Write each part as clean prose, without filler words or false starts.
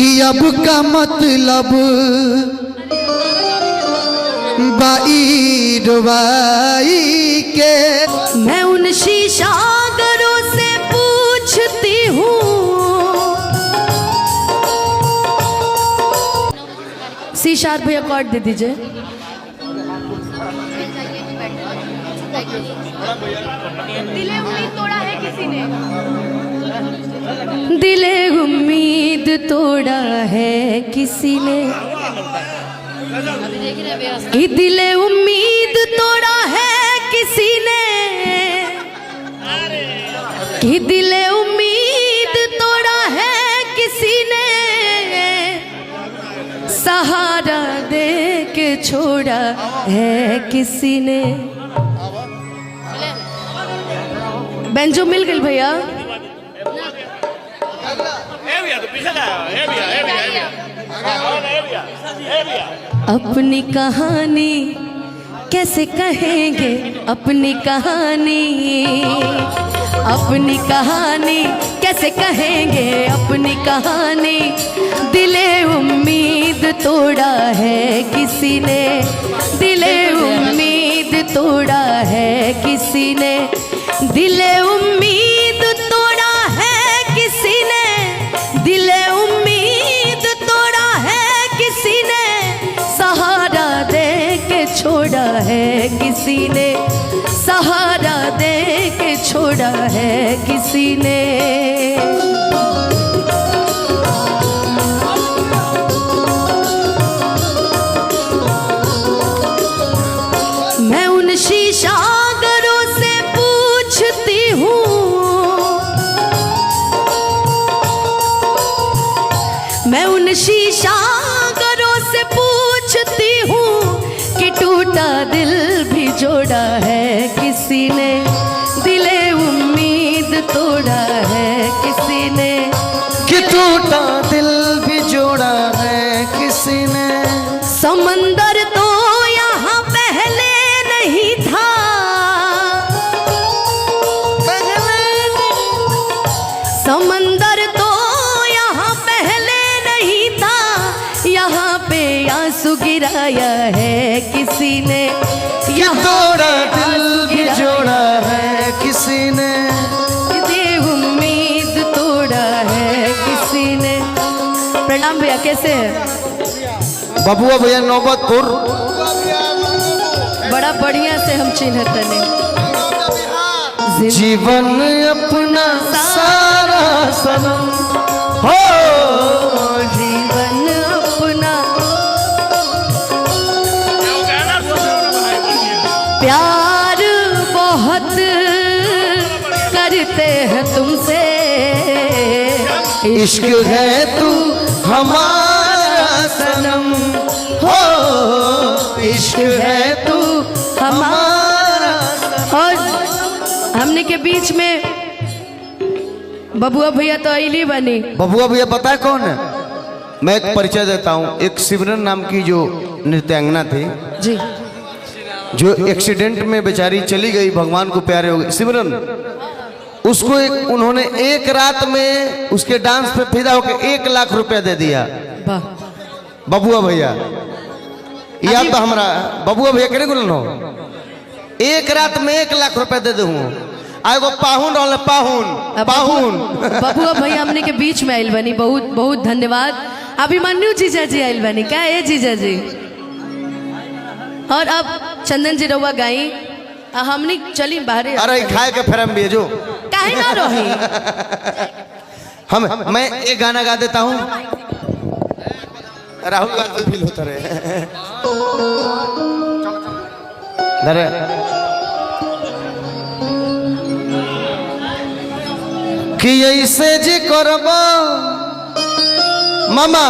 कि अब का मतलब बाई डुबाई के। मैं उन शीशागरों से पूछती हूँ, सी शार्प भैया कॉर्ड दे दीजिए। दिले उम्मीद तोड़ा है किसी ने, दिले उम्मीद तोड़ा है किसी ने, कि दिले उम्मीद तोड़ा है किसी ने, कि दिले उम्मीद तोड़ा है किसी ने, सहारा दे के छोड़ा है किसी ने। बेंजो मिल गई भैया। अपनी कहानी कैसे कहेंगे, अपनी कहानी, अपनी कहानी कैसे कहेंगे, अपनी कहानी। दिले उम्मीद तोड़ा है किसी ने, दिले उम्मीद तोड़ा है किसी ने, दिले उम्मीद तोड़ा है किसी ने, दिले उम्मीद तोड़ा है किसी ने, सहारा दे के छोड़ा है किसी ने, सहारा दे के छोड़ा है किसी ने। मैं उन शीशागरों से पूछती हूँ, मैं उन शीशागरों से पूछती हूँ कि टूटा दिल भी जोड़ा है किसी ने, दिले उम्मीद तोड़ा है किसी ने, कि टूटा दिल भी जोड़ा है किसी ने। समंदर तो यहाँ पहले नहीं था, समंदर तो यहाँ पहले नहीं था, यहाँ पे आंसू गिराया है किसी ने, तोड़ा दिल भी जोड़ा है किसी ने, दे उम्मीद तोड़ा है किसी ने। प्रणाम भैया, कैसे हैं? बबुआ भैया नौबतपुर, बड़ा बढ़िया से हम चिन्हते नहीं। जीवन अपना सारा सनम हो, जीवन अपना प्यार बहुत करते हैं तुमसे, इश्क है तू हमारा सनम हो, इश्क है तू हमारा। और हमने के बीच में बबुआ भैया तो अली बनी। बबुआ भैया पता है कौन है? मैं एक परिचय देता हूँ। एक सिमरन नाम की जो नृत्यांगना थी जी, जो एक्सीडेंट में बेचारी चली गई, भगवान को प्यारे हो गई सिमरन, उसको उन्होंने एक रात में उसके डांस पे फिदा होकर 1 लाख रुपया दे दिया। वाह बबुआ भैया याद तो हमारा बबुआ भैया करे गुलन हो, एक रात में 1 लाख रुपया दे दूँ। आएगो पाहुन रहल, पाहुन पाहुन बबुआ भैया हमने के बीच में आयल बनी, बहुत बहुत धन्यवाद। अभिमन्यु जीजा जी आयल बनी, क्या है जीजा जी? और अब चंदन जी रउआ गाई, हमने चली बाहर। अरे खाए के फेरम भी है जो काहे ना रही। मैं एक गाना गा देता हूँ, राहुल गांधी फील होता रहे। कि ऐसे जी करबा मामा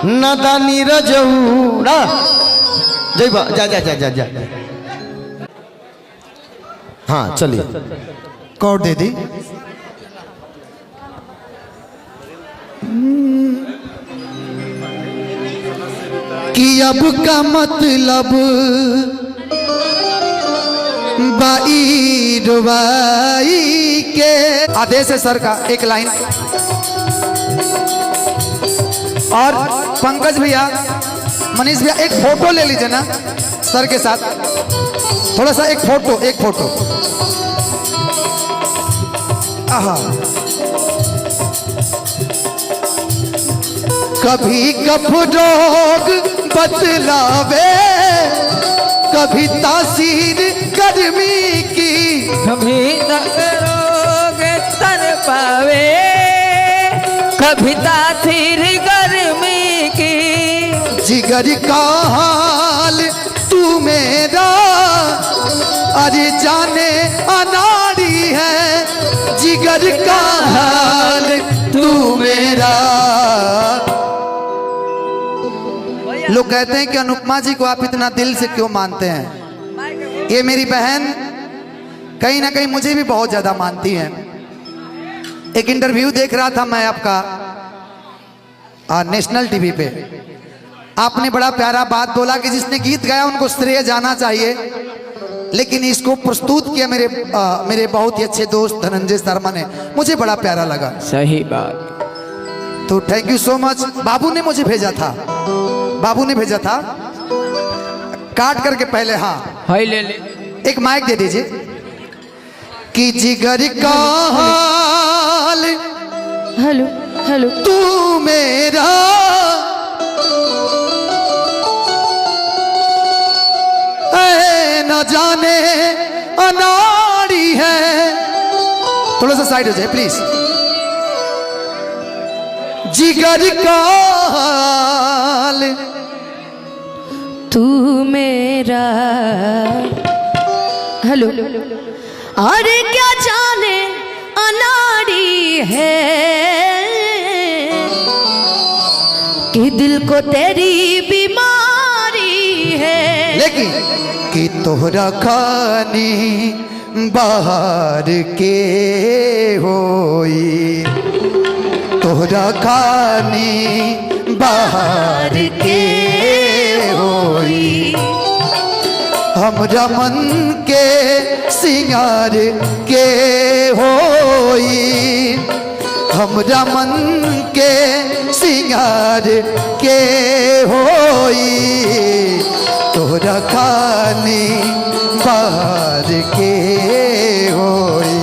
नादानी रजऊ ना जइबा, जा जा जा जा जा। हाँ चलिए कौड़ दे दी। कि अब का मतलब बाई डुबाई के। आदेश है सर का, एक लाइन। और पंकज भैया, मनीष भैया, एक फोटो ले लीजिए ना सर के साथ, थोड़ा सा एक फोटो। आहा, कभी कफ रोग बतलावे, कभी तासीर गर्मी की, कभी रोग तर पावे, कभी तासीर गर्मी की। जिगर का हाल तू मेरा, अरे जाने अनाड़ी है, जिगर का हाल तू मेरा। लोग कहते हैं कि अनुपमा जी को आप इतना दिल से क्यों मानते हैं। ये मेरी बहन कहीं ना कहीं मुझे भी बहुत ज्यादा मानती है। एक इंटरव्यू देख रहा था मैं आपका नेशनल टीवी पे, आपने बड़ा प्यारा बात बोला कि जिसने गीत गाया उनको श्रेय जाना चाहिए, लेकिन इसको प्रस्तुत किया मेरे बहुत ही अच्छे दोस्त धनंजय शर्मा ने, मुझे बड़ा प्यारा लगा। सही बात। तो थैंक यू सो मच। बाबू ने मुझे भेजा था, काट करके पहले। हाँ हाय ले ले, एक माइक दे दीजिए। कि जिगर का हाल हेलो हेलो तू मेरा, न जाने अनाड़ी है। थोड़ा सा साइड हो जाए प्लीज। जिगर का हाल तू मेरा, हेलो, अरे क्या जाने अनाड़ी है कि दिल को तेरी बीमारी है। लेकिन कि तोहरा खानी बाहर के होई, तोहरा खानी बाहर के होई, हमरा मन के सिंगार के होई, हमरा मन के सिंगार के होई, तोहरा खानी बाहर के होई।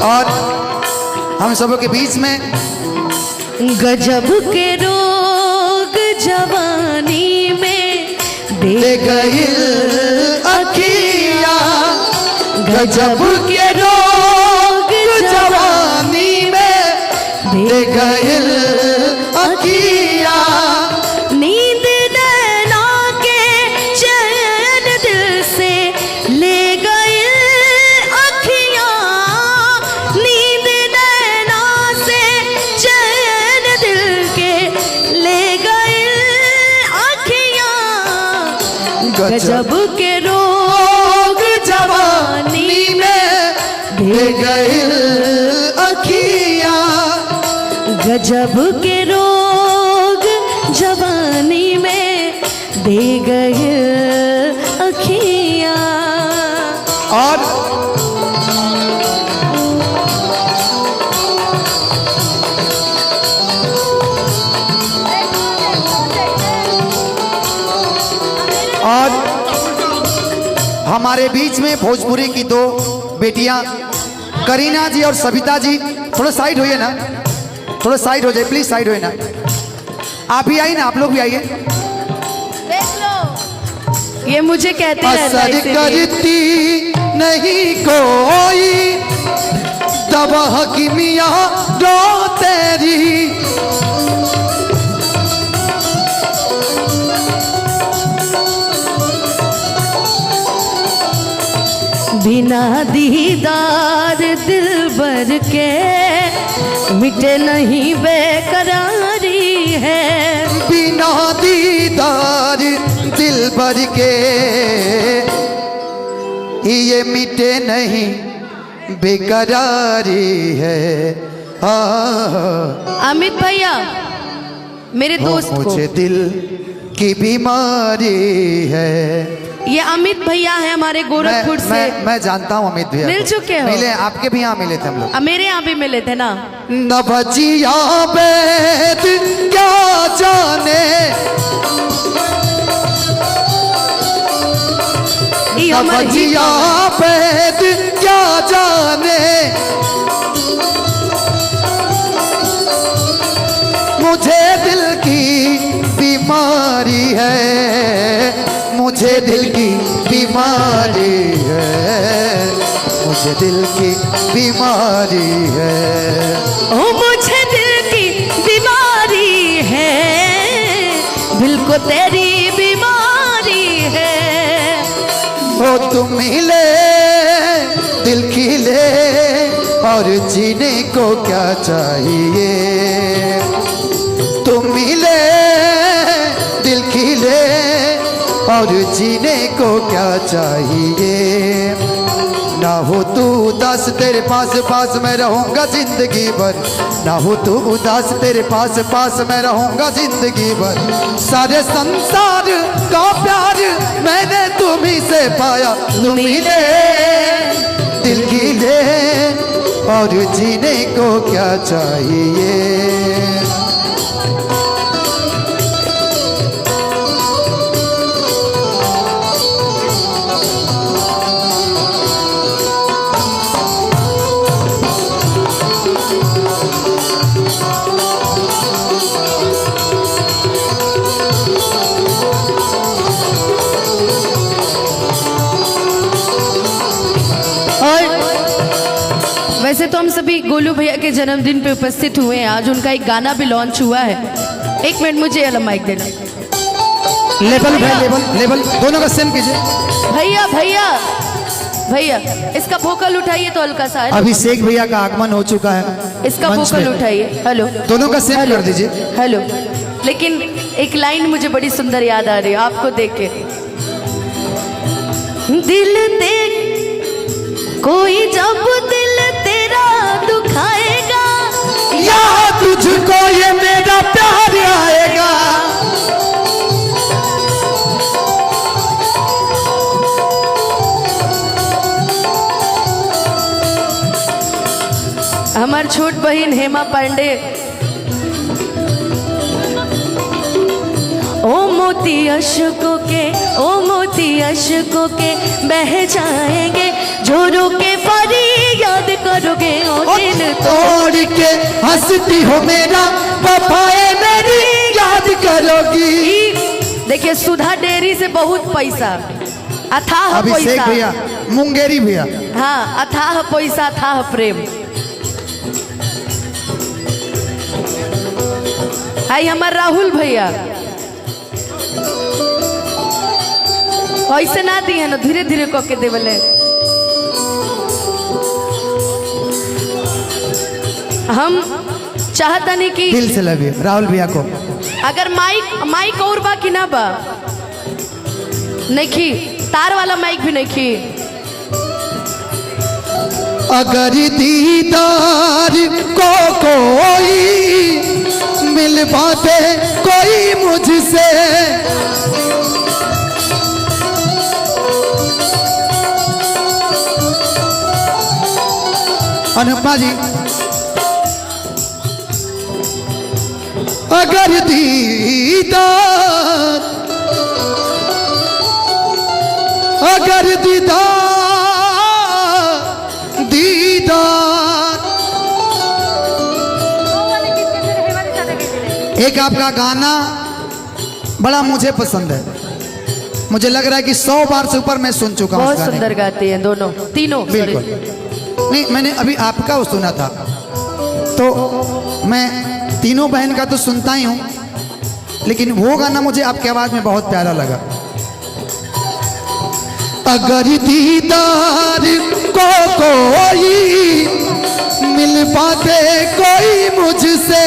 और हम सबों के बीच में गजब के रोग जवानी में दे गई अखियाँ, गजब के रोग जवानी में दे गई अखियाँ, नींद नैना के चैन दिल से ले गई अखियाँ, नींद नैना से चैन दिल के ले गई अखियाँ। गजब के रोग जवानी में दे गई अखियाँ, गजब के रोग जवानी में दे गए अखियाँ। और हमारे बीच में भोजपुरी की दो बेटियां करीना जी और सविता जी, थोड़ा साइड होइए ना, थोड़ा साइड हो जाए प्लीज, साइड होइए ना। आप भी आइए ना, आप लोग भी आइए। देख लो, ये मुझे कहते असर करती नहीं कोई दवा की मियाँ दो तेरी, बिना दीदार दिल भर के मिटे नहीं बेकरारी है। बिना दीदार दिल भर के ये मिटे नहीं बेकरारी है। अमित भैया मेरे दोस्त को, मुझे दिल की बीमारी है। ये अमित भैया है हमारे गोरखपुर से। मैं जानता हूँ अमित भैया। मिल चुके हो? मिले, आपके भी यहाँ मिले थे हम लोग। मेरे यहाँ भी मिले थे ना। न भजिया बेद क्या जाने, न भजिया बेद क्या जाने, मुझे दिल की बीमारी है। मुझे दिल की बीमारी है। मुझे दिल की बीमारी है। ओ मुझे दिल की बीमारी है, दिल को तेरी बीमारी है। ओ तुम मिले दिल खिले और जीने को क्या चाहिए। तुम मिले दिल खिले और जीने को क्या चाहिए। ना हो तू उदास तेरे पास पास मैं रहूंगा जिंदगी भर। ना हो तू उदास तेरे पास पास मैं रहूंगा जिंदगी भर। सारे संसार का प्यार मैंने तुम्ही से पाया। तुम मिले दिल खिले और जीने को क्या चाहिए। वैसे तो हम सभी गोलू भैया के जन्मदिन पे उपस्थित हुए हैं। आज उनका एक गाना भी लॉन्च हुआ है। एक मिनट मुझे वाला माइक देना। लेवल भाई, लेवल लेवल दोनों का सेम कीजिए। भैया भैया भैया इसका वोकल उठाइए तो हल्का सा। अभिषेक भैया का आगमन हो चुका है। इसका वोकल उठाइए। हेलो, दोनों का सेम कर दीजिए। हेलो। लेकिन एक लाइन मुझे बड़ी सुंदर याद आ रही है आपको देख के। दिल देख कोई जब दिल तेरा दुखाएगा, या तुझको ये मेरा प्यार आएगा। हमार छोट बहन हेमा पांडे। ओ मोती अशकों के, ओ मोती अशकों के बह जाएंगे, जोरों के परी याद करोगे ओ दिल तोड़ के हंसती हो मेरा वफाए मेरी याद करोगी। देखिए सुधा डेयरी से बहुत पैसा, अथाह अभिषेक पैसा। भैया, मुंगेरी भैया। हाँ, अथाह पैसा, अथाह प्रेम। आई हमार राहुल भैया ऐसे ना दिए ना, धीरे धीरे कह के देवले। हम चाहता नहीं कि दिल से लव यू राहुल भैया को। अगर माइक और बा कि ना बा, नहीं तार वाला माइक भी नहीं। अगर दीदार को कोई मिलवा दे कोई मुझसे, अनुपमा जी, अगर दीदार, अगर दीदार एक आपका गाना बड़ा मुझे पसंद है। मुझे लग रहा है कि 100 बार से ऊपर मैं सुन चुका हूँ। बहुत सुंदर गाते हैं दोनों, तीनों। बिल्कुल। नहीं, मैंने अभी आपका वो सुना था, तो मैं तीनों बहन का तो सुनता ही हूँ, लेकिन वो गाना मुझे आपकी आवाज में बहुत प्यारा लगा। अगर दीदार को कोई मिल पाते कोई मुझसे,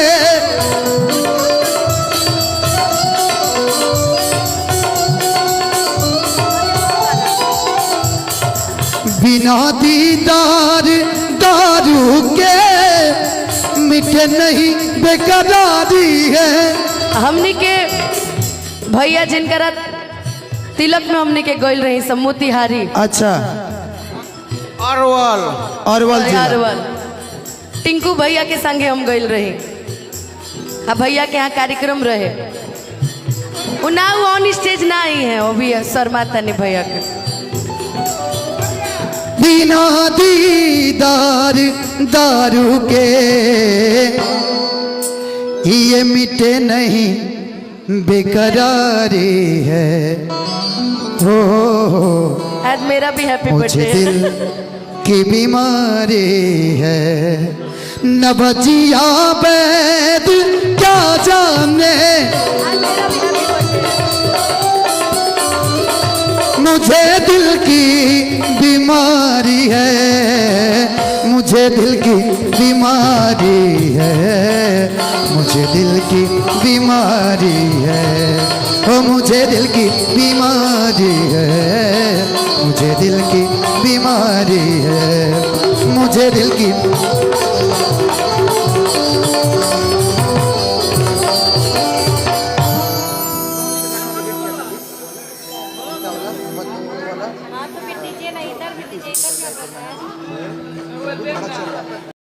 बिना दीदार दारू के मिटे नहीं बेकरारी है। हमने के भैया जिनकर तिलक में हमने के गइल रही सब मोतिहारी अच्छा अरवल अरवल जिला। अरवल टिंकू भैया के संगे हम गइल रही। अब भैया के यहाँ कार्यक्रम रहे, वो ना वो ऑन स्टेज ना आई है, वो भी शर्माता नहीं भैया के। बिना दीदार दारू के ये मिटे नहीं बेकरारी है। हो आज मेरा भी हैप्पी मुझे बर्थडे। दिल की बीमारी है। न बजिया बैद क्या जाने मुझे दिल की बीमारी है। मुझे दिल की बीमारी है। मुझे दिल की बीमारी है। ओ मुझे दिल की बीमारी है। मुझे दिल की बीमारी है। मुझे दिल की